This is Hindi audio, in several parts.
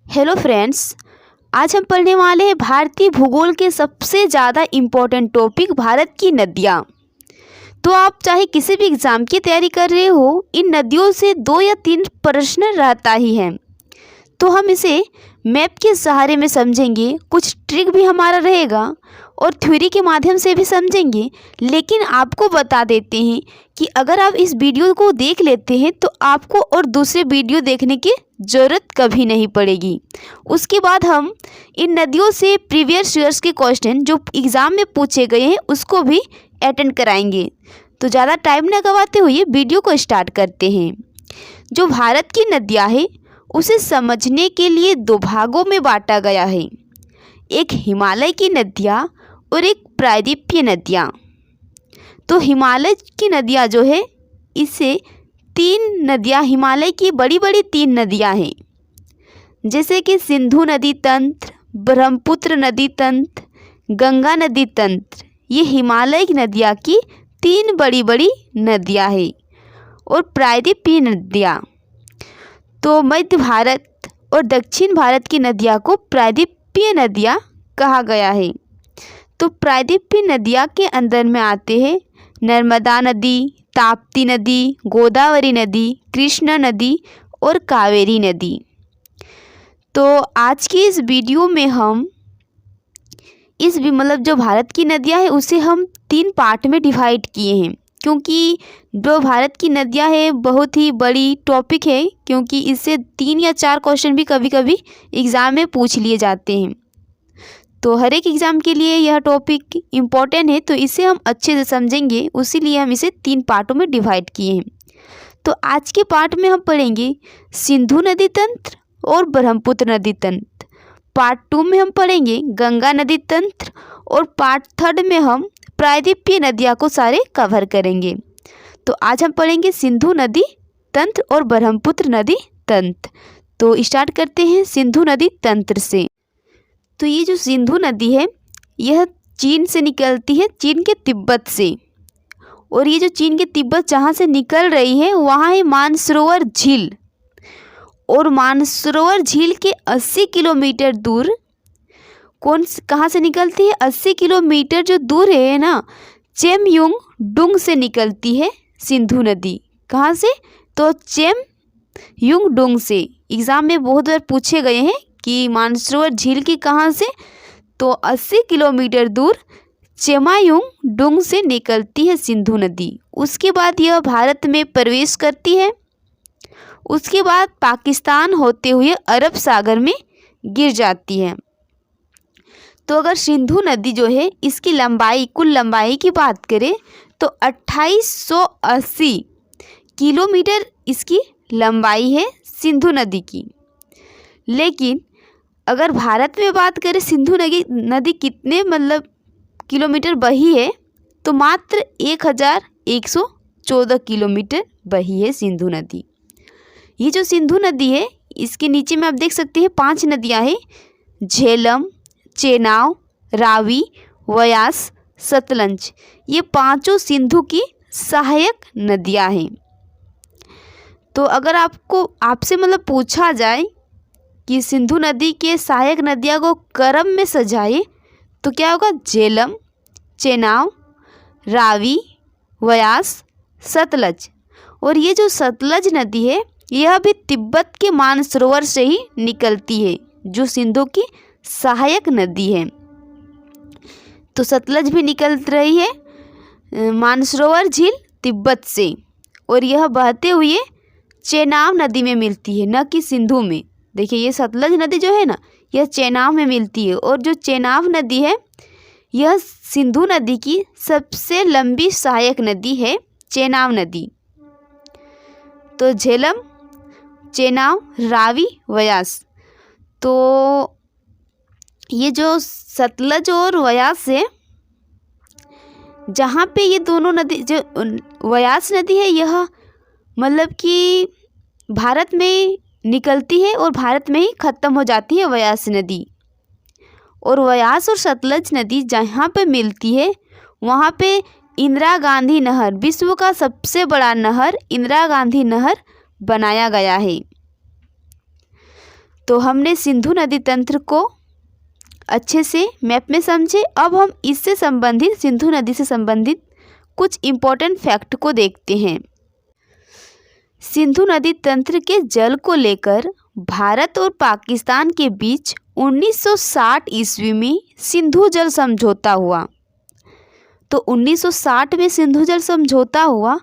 Hello friends. आज हम पढ़ने वाले हैं भारतीय भूगोल के सबसे ज़्यादा इम्पोर्टेंट टॉपिक भारत की नदियाँ। तो आप चाहे किसी भी एग्ज़ाम की तैयारी कर रहे हो, इन नदियों से 2 या 3 प्रश्न रहता ही है। तो हम इसे मैप के सहारे में समझेंगे, कुछ ट्रिक भी हमारा रहेगा और थ्योरी के माध्यम से भी समझेंगे। लेकिन आपको बता देते हैं कि अगर आप इस वीडियो को देख लेते हैं तो आपको और दूसरे वीडियो देखने की ज़रूरत कभी नहीं पड़ेगी। उसके बाद हम इन नदियों से प्रीवियस ईयर्स के क्वेश्चन जो एग्ज़ाम में पूछे गए हैं उसको भी अटेंड कराएंगे। तो ज़्यादा टाइम न गवाते हुए वीडियो को स्टार्ट करते हैं। जो भारत की नदियाँ हैं उसे समझने के लिए 2 भागों में बांटा गया है, एक हिमालय की नदियाँ और एक प्रायद्वीपीय नदियाँ। तो हिमालय की नदियाँ जो है, इससे 3 नदियाँ हिमालय की बड़ी बड़ी 3 नदियाँ हैं, जैसे कि सिंधु नदी तंत्र, ब्रह्मपुत्र नदी तंत्र, गंगा नदी तंत्र। ये हिमालय की नदियाँ की 3 बड़ी बड़ी नदियाँ हैं। और प्रायद्वीपीय नदियाँ, तो मध्य भारत और दक्षिण भारत की नदियाँ को प्रायद्वीपीय नदियाँ कहा गया है। तो प्रायद्वीपीय नदियाँ के अंदर में आते हैं नर्मदा नदी, ताप्ती नदी, गोदावरी नदी, कृष्णा नदी और कावेरी नदी। तो आज की इस वीडियो में हम जो भारत की नदियाँ हैं उसे हम 3 पार्ट में डिवाइड किए हैं, क्योंकि जो भारत की नदियाँ है बहुत ही बड़ी टॉपिक है, क्योंकि इससे 3 या 4 क्वेश्चन भी कभी कभी एग्ज़ाम में पूछ लिए जाते हैं। तो हर एक एग्ज़ाम के लिए यह टॉपिक इम्पोर्टेंट है, तो इसे हम अच्छे से समझेंगे, उसीलिए हम इसे 3 पार्टों में डिवाइड किए हैं। तो आज के पार्ट में हम पढ़ेंगे सिंधु नदी तंत्र और ब्रह्मपुत्र नदी तंत्र। पार्ट 2 में हम पढ़ेंगे गंगा नदी तंत्र और पार्ट 3 में हम प्रायद्वीपीय नदियाँ को सारे कवर करेंगे। तो आज हम पढ़ेंगे सिंधु नदी तंत्र और ब्रह्मपुत्र नदी तंत्र। तो स्टार्ट करते हैं सिंधु नदी तंत्र से। तो ये जो सिंधु नदी है यह चीन से निकलती है, चीन के तिब्बत से। और ये जो चीन के तिब्बत जहाँ से निकल रही है वहाँ है मानसरोवर झील। और मानसरोवर झील के 80 किलोमीटर दूर कहाँ से निकलती है? 80 किलोमीटर जो दूर है ना, चेमयुंग डुंग से निकलती है सिंधु नदी। कहाँ से? तो चेमयुंग डुंग से। एग्ज़ाम में बहुत बार पूछे गए हैं कि मानसरोवर झील की कहाँ से, तो 80 किलोमीटर दूर चेमायुंग डुंग से निकलती है सिंधु नदी। उसके बाद यह भारत में प्रवेश करती है, उसके बाद पाकिस्तान होते हुए अरब सागर में गिर जाती है। तो अगर सिंधु नदी जो है इसकी लंबाई, कुल लंबाई की बात करें तो 2880 किलोमीटर इसकी लंबाई है सिंधु नदी की। लेकिन अगर भारत में बात करें सिंधु नदी कितने किलोमीटर बही है, तो मात्र 1114 किलोमीटर बही है सिंधु नदी। ये जो सिंधु नदी है इसके नीचे में आप देख सकते हैं 5 नदियाँ हैं, झेलम, चेनाब, रावी, व्यास, सतलज। ये 5 सिंधु की सहायक नदियाँ हैं। तो अगर आपसे पूछा जाए कि सिंधु नदी के सहायक नदियाँ को क्रम में सजाए तो क्या होगा? झेलम, चेनाब, रावी, व्यास, सतलज। और ये जो सतलज नदी है यह भी तिब्बत के मानसरोवर से ही निकलती है, जो सिंधु की सहायक नदी है। तो सतलज भी निकल रही है मानसरोवर झील तिब्बत से, और यह बहते हुए चेनाब नदी में मिलती है, न कि सिंधु में। देखिए ये सतलज नदी जो है ना, यह चेनाब में मिलती है, और जो चेनाब नदी है यह सिंधु नदी की सबसे लंबी सहायक नदी है, चेनाब नदी। तो झेलम, चेनाब, रावी, व्यास। तो ये जो सतलज और व्यास है, जहाँ पे ये दोनों नदी, जो व्यास नदी है यह कि भारत में निकलती है और भारत में ही ख़त्म हो जाती है व्यास नदी। और व्यास और सतलज नदी जहाँ पे मिलती है वहाँ पे इंदिरा गांधी नहर, विश्व का सबसे बड़ा नहर इंदिरा गांधी नहर बनाया गया है। तो हमने सिंधु नदी तंत्र को अच्छे से मैप में समझे। अब हम इससे संबंधित सिंधु नदी से संबंधित कुछ इम्पोर्टेंट फैक्ट को देखते हैं। सिंधु नदी तंत्र के जल को लेकर भारत और पाकिस्तान के बीच 1960 ईस्वी में सिंधु जल समझौता हुआ। तो 1960 में सिंधु जल समझौता हुआ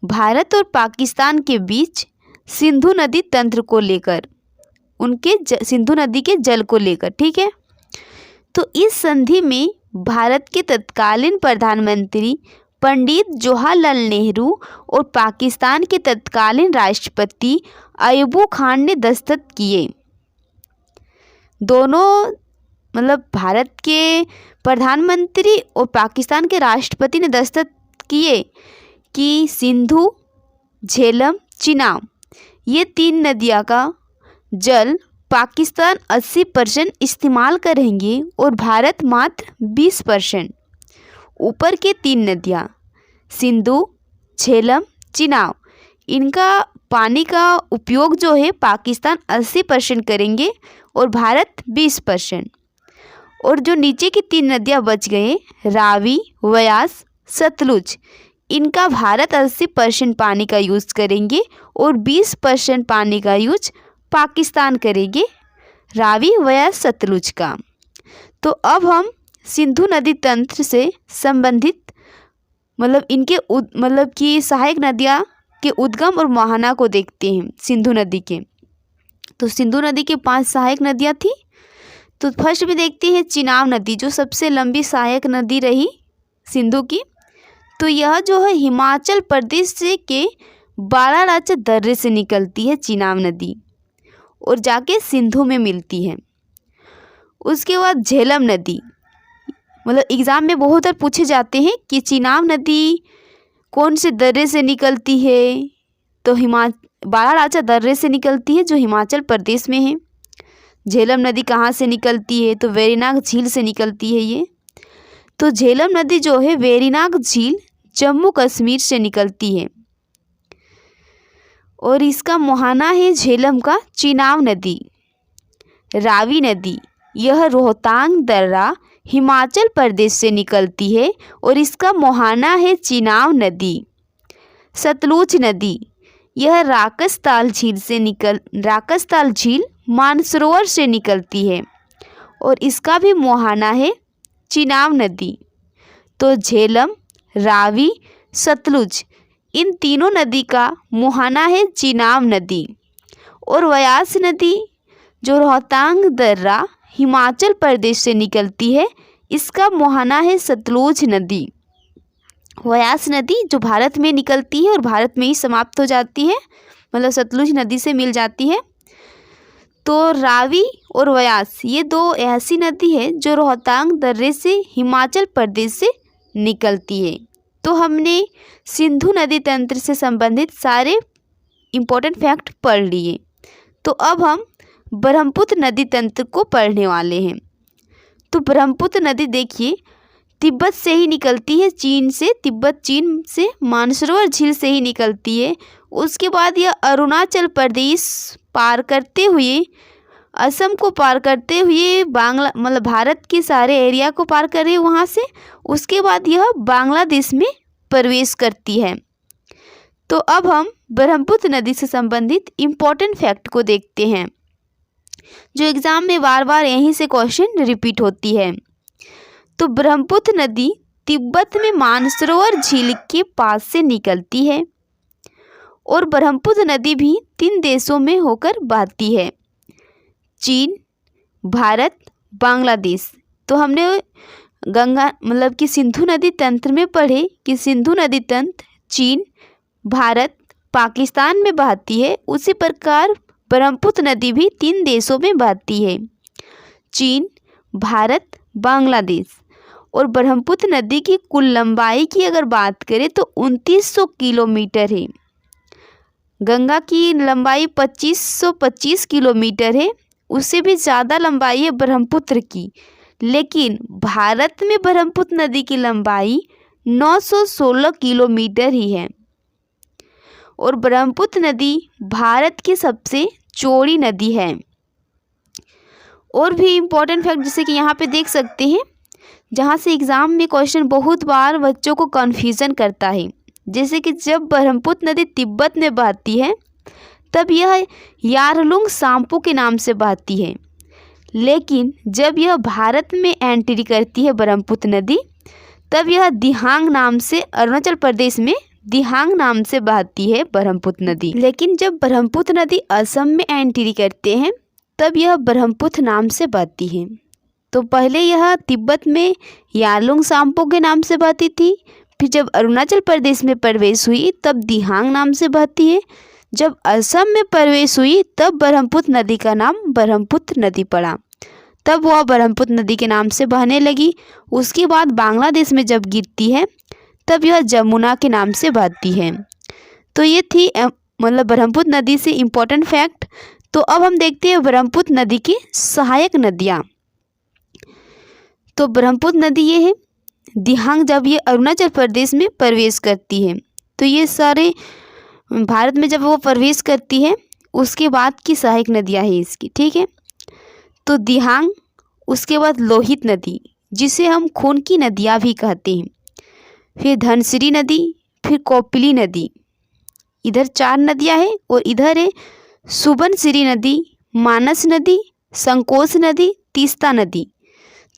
भारत और पाकिस्तान के बीच सिंधु नदी तंत्र को लेकर, उनके सिंधु नदी के जल को लेकर, ठीक है। तो इस संधि में भारत के तत्कालीन प्रधानमंत्री पंडित जवाहरलाल नेहरू और पाकिस्तान के तत्कालीन राष्ट्रपति अयूब खान ने दस्तखत किए। दोनों मतलब भारत के प्रधानमंत्री और पाकिस्तान के राष्ट्रपति ने दस्तखत किए कि सिंधु, झेलम, चिनाब ये 3 नदियाँ का जल पाकिस्तान 80% इस्तेमाल करेंगे और भारत मात्र 20%। ऊपर के 3 नदियाँ सिंधु, झेलम, चिनाब, इनका पानी का उपयोग जो है पाकिस्तान 80% करेंगे और भारत 20%। और जो नीचे की 3 नदियाँ बच गए रावी, व्यास, सतलुज, इनका भारत 80% पानी का यूज़ करेंगे और 20% पानी का यूज पाकिस्तान करेंगे, रावी, व्यास, सतलुज का। तो अब हम सिंधु नदी तंत्र से संबंधित मतलब इनके मतलब कि सहायक नदियाँ के उद्गम और मोहना को देखते हैं सिंधु नदी के। तो सिंधु नदी के 5 सहायक नदियाँ थी। तो फर्स्ट में देखते हैं चिनाब नदी, जो सबसे लंबी सहायक नदी रही सिंधु की। तो यह जो है हिमाचल प्रदेश से के बारालाचा दर्रे से निकलती है चिनाब नदी और जाके सिंधु में मिलती है। उसके बाद झेलम नदी, मतलब एग्ज़ाम में बहुत बार पूछे जाते हैं कि चिनाब नदी कौन से दर्रे से निकलती है। तो बारालाचा दर्रे से निकलती है जो हिमाचल प्रदेश में है। झेलम नदी कहाँ से निकलती है, तो वेरीनाग झील से निकलती है ये। तो झेलम नदी जो है वेरीनाग झील जम्मू कश्मीर से निकलती है और इसका मुहाना है झेलम का चिनाब नदी। रावी नदी, यह रोहतांग दर्रा हिमाचल प्रदेश से निकलती है और इसका मुहाना है चिनाब नदी। सतलुज नदी, यह राकसताल झील मानसरोवर से निकलती है और इसका भी मुहाना है चिनाब नदी। तो झेलम, रावी, सतलुज, इन तीनों नदी का मुहाना है चिनाब नदी। और व्यास नदी जो रोहतांग दर्रा हिमाचल प्रदेश से निकलती है, इसका मुहाना है सतलुज नदी। व्यास नदी जो भारत में निकलती है और भारत में ही समाप्त हो जाती है, मतलब सतलुज नदी से मिल जाती है। तो रावी और व्यास ये 2 ऐसी नदी है जो रोहतांग दर्रे से हिमाचल प्रदेश से निकलती है। तो हमने सिंधु नदी तंत्र से संबंधित सारे इम्पोर्टेंट फैक्ट पढ़ लिए। तो अब हम ब्रह्मपुत्र नदी तंत्र को पढ़ने वाले हैं। तो ब्रह्मपुत्र नदी देखिए तिब्बत से ही निकलती है, चीन से मानसरोवर झील से ही निकलती है। उसके बाद यह अरुणाचल प्रदेश पार करते हुए, असम को पार करते हुए मतलब भारत के सारे एरिया को पार कर रही है वहाँ से। उसके बाद यह बांग्लादेश में प्रवेश करती है। तो अब हम ब्रह्मपुत्र नदी से संबंधित इम्पोर्टेंट फैक्ट को देखते हैं जो एग्ज़ाम में बार बार यहीं से क्वेश्चन रिपीट होती है। तो ब्रह्मपुत्र नदी तिब्बत में मानसरोवर झील के पास से निकलती है और ब्रह्मपुत्र नदी भी 3 देशों में होकर बहती है, चीन, भारत, बांग्लादेश। तो हमने गंगा मतलब कि सिंधु नदी तंत्र में पढ़े कि सिंधु नदी तंत्र चीन, भारत, पाकिस्तान में बहती है। उसी प्रकार ब्रह्मपुत्र नदी भी 3 देशों में बहती है, चीन, भारत, बांग्लादेश। और ब्रह्मपुत्र नदी की कुल लंबाई की अगर बात करें तो 2900 किलोमीटर है। गंगा की लंबाई 2525 किलोमीटर है, उससे भी ज़्यादा लंबाई है ब्रह्मपुत्र की। लेकिन भारत में ब्रह्मपुत्र नदी की लंबाई 916 किलोमीटर ही है। और ब्रह्मपुत्र नदी भारत की सबसे चौड़ी नदी है। और भी इम्पोर्टेंट फैक्ट जैसे कि यहाँ पे देख सकते हैं, जहाँ से एग्ज़ाम में क्वेश्चन बहुत बार बच्चों को कन्फ्यूज़न करता है। जैसे कि जब ब्रह्मपुत्र नदी तिब्बत में बहती है तब यह यारलुंग साम्पो के नाम से बहती है, लेकिन जब यह भारत में एंट्री करती है ब्रह्मपुत्र नदी तब यह दिहांग नाम से, अरुणाचल प्रदेश में दिहांग नाम से बहती है ब्रह्मपुत्र नदी। लेकिन जब ब्रह्मपुत्र नदी असम में एंट्री करते हैं तब यह ब्रह्मपुत्र नाम से बहती है। तो पहले यह तिब्बत में यारलुंग साम्पो के नाम से बहती थी, फिर जब अरुणाचल प्रदेश में प्रवेश हुई तब दिहांग नाम से बहती है। जब असम में प्रवेश हुई तब ब्रह्मपुत्र नदी का नाम ब्रह्मपुत्र नदी पड़ा, तब वह ब्रह्मपुत्र नदी के नाम से बहने लगी। उसके बाद बांग्लादेश में जब गिरती है तब यह जमुना के नाम से बहती है। तो ये थी मतलब ब्रह्मपुत्र नदी से इम्पोर्टेंट फैक्ट। तो अब हम देखते हैं ब्रह्मपुत्र नदी की सहायक नदियाँ। तो ब्रह्मपुत्र नदी ये है दिहांग, जब ये अरुणाचल प्रदेश में प्रवेश करती है तो ये सारे भारत में जब वो प्रवेश करती है उसके बाद की सहायक नदियाँ हैं इसकी, ठीक है। तो दिहांग, उसके बाद लोहित नदी जिसे हम खून की नदियाँ भी कहते हैं, फिर धनसिरी नदी, फिर कोपिली नदी, इधर 4 नदियाँ हैं। और इधर है सुबनसिरी नदी, मानस नदी, संकोच नदी, तीस्ता नदी।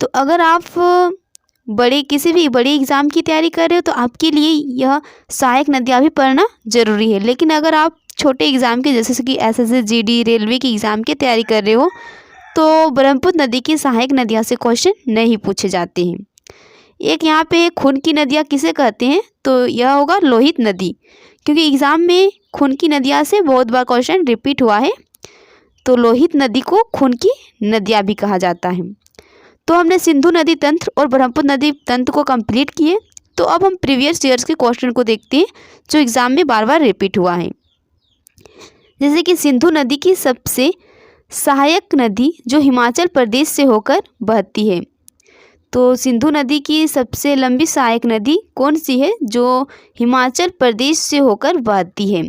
तो अगर आप किसी भी बड़े एग्ज़ाम की तैयारी कर रहे हो तो आपके लिए यह सहायक नदियाँ भी पढ़ना ज़रूरी है। लेकिन अगर आप छोटे एग्ज़ाम के जैसे कि SSC GD रेलवे की एग्ज़ाम की तैयारी कर रहे हो तो ब्रह्मपुत्र नदी की सहायक नदियाँ से क्वेश्चन नहीं पूछे जाते हैं। एक यहाँ पे खून की नदियाँ किसे कहते हैं, तो यह होगा लोहित नदी, क्योंकि एग्ज़ाम में खून की नदियाँ से बहुत बार क्वेश्चन रिपीट हुआ है। तो लोहित नदी को खून की नदियाँ भी कहा जाता है। तो हमने सिंधु नदी तंत्र और ब्रह्मपुत्र नदी तंत्र को कंप्लीट किए। तो अब हम प्रीवियस ईयर्स के क्वेश्चन को देखते हैं जो एग्ज़ाम में बार बार रिपीट हुआ है। जैसे कि सिंधु नदी की सबसे सहायक नदी जो हिमाचल प्रदेश से होकर बहती है। तो सिंधु नदी की सबसे लंबी सहायक नदी कौन सी है, जो हिमाचल प्रदेश से होकर बहती है।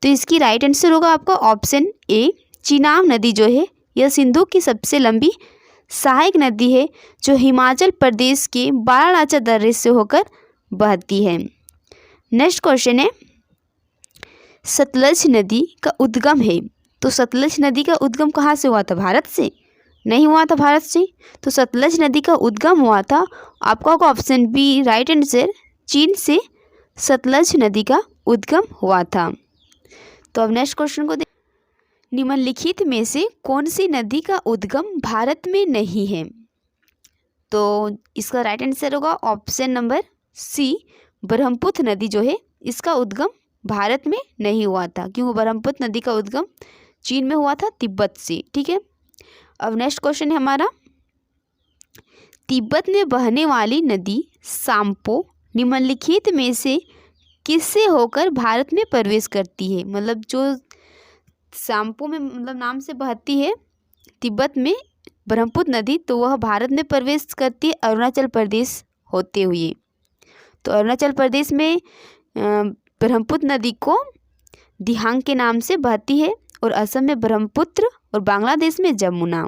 तो इसकी राइट आंसर होगा आपका ऑप्शन ए, चिनाब नदी जो है यह सिंधु की सबसे लंबी सहायक नदी है जो हिमाचल प्रदेश के बारालाचा दर्रे से होकर बहती है। नेक्स्ट क्वेश्चन है, सतलज नदी का उद्गम है। तो सतलज नदी का उद्गम कहाँ से हुआ था, भारत से नहीं हुआ था, भारत से। तो सतलज नदी का उद्गम हुआ था, आपका होगा ऑप्शन बी राइट आंसर, चीन से सतलज नदी का उद्गम हुआ था। तो अब नेक्स्ट क्वेश्चन को निम्नलिखित में से कौन सी नदी का उद्गम भारत में नहीं है। तो इसका राइट आंसर होगा ऑप्शन नंबर सी, ब्रह्मपुत्र नदी जो है इसका उद्गम भारत में नहीं हुआ था, क्योंकि ब्रह्मपुत्र नदी का उद्गम चीन में हुआ था, तिब्बत से, ठीक है। अब नेक्स्ट क्वेश्चन है हमारा, तिब्बत में बहने वाली नदी साम्पो निम्नलिखित में से किससे होकर भारत में प्रवेश करती है। मतलब जो साम्पो में मतलब नाम से बहती है तिब्बत में ब्रह्मपुत्र नदी, तो वह भारत में प्रवेश करती है अरुणाचल प्रदेश होते हुए। तो अरुणाचल प्रदेश में ब्रह्मपुत्र नदी को दिहांग के नाम से बहती है, और असम में ब्रह्मपुत्र और बांग्लादेश में जमुना।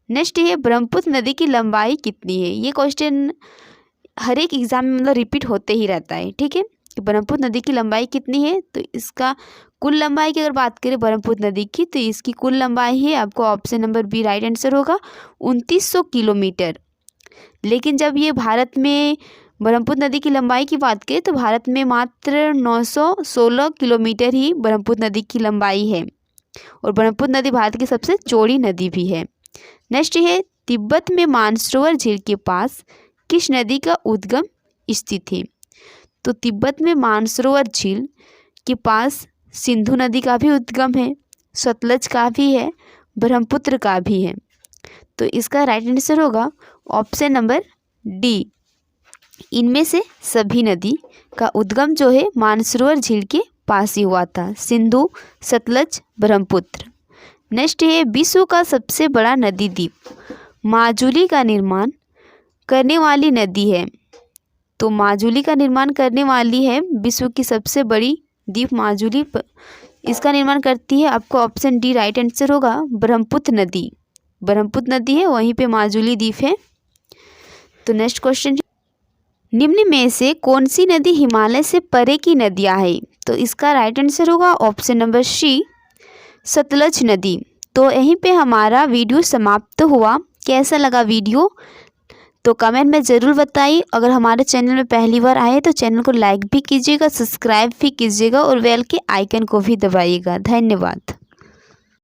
नेक्स्ट है, ब्रह्मपुत्र नदी की लंबाई कितनी है। ये क्वेश्चन हर एक एग्जाम में मतलब रिपीट होते ही रहता है, ठीक है, कि ब्रह्मपुत्र नदी की लंबाई कितनी है। तो इसका कुल लंबाई की अगर बात करें ब्रह्मपुत्र नदी की, तो इसकी कुल लंबाई है आपको option number B right answer होगा 2900 किलोमीटर। लेकिन जब ये भारत में ब्रह्मपुत्र नदी की लंबाई की बात करें तो भारत में मात्र 916 किलोमीटर ही ब्रह्मपुत्र नदी की लंबाई है, और ब्रह्मपुत्र नदी भारत की सबसे चौड़ी नदी भी है। नेक्स्ट है, तिब्बत में मानसरोवर झील के पास किस नदी का उद्गम स्थित है। तो तिब्बत में मानसरोवर झील के पास सिंधु नदी का भी उद्गम है, सतलज का भी है, ब्रह्मपुत्र का भी है। तो इसका राइट आंसर होगा ऑप्शन नंबर डी, इनमें से सभी नदी का उद्गम जो है मानसरोवर झील के पास ही हुआ था, सिंधु, सतलज, ब्रह्मपुत्र। नेक्स्ट है, विश्व का सबसे बड़ा नदी द्वीप माजुली का निर्माण करने वाली नदी है। तो माजुली का निर्माण करने वाली है विश्व की सबसे बड़ी द्वीप माजुली, इसका निर्माण करती है आपको ऑप्शन डी राइट आंसर होगा ब्रह्मपुत्र नदी। ब्रह्मपुत्र नदी है, वहीं पे माजुली द्वीप है। तो नेक्स्ट क्वेश्चन, निम्न में से कौन सी नदी हिमालय से परे की नदियाँ है? तो इसका राइट आंसर होगा ऑप्शन नंबर सी, सतलज नदी। तो यहीं पे हमारा वीडियो समाप्त हुआ। कैसा लगा वीडियो तो कमेंट में ज़रूर बताइए। अगर हमारे चैनल में पहली बार आए तो चैनल को लाइक भी कीजिएगा, सब्सक्राइब भी कीजिएगा और बेल के आइकन को भी दबाइएगा। धन्यवाद।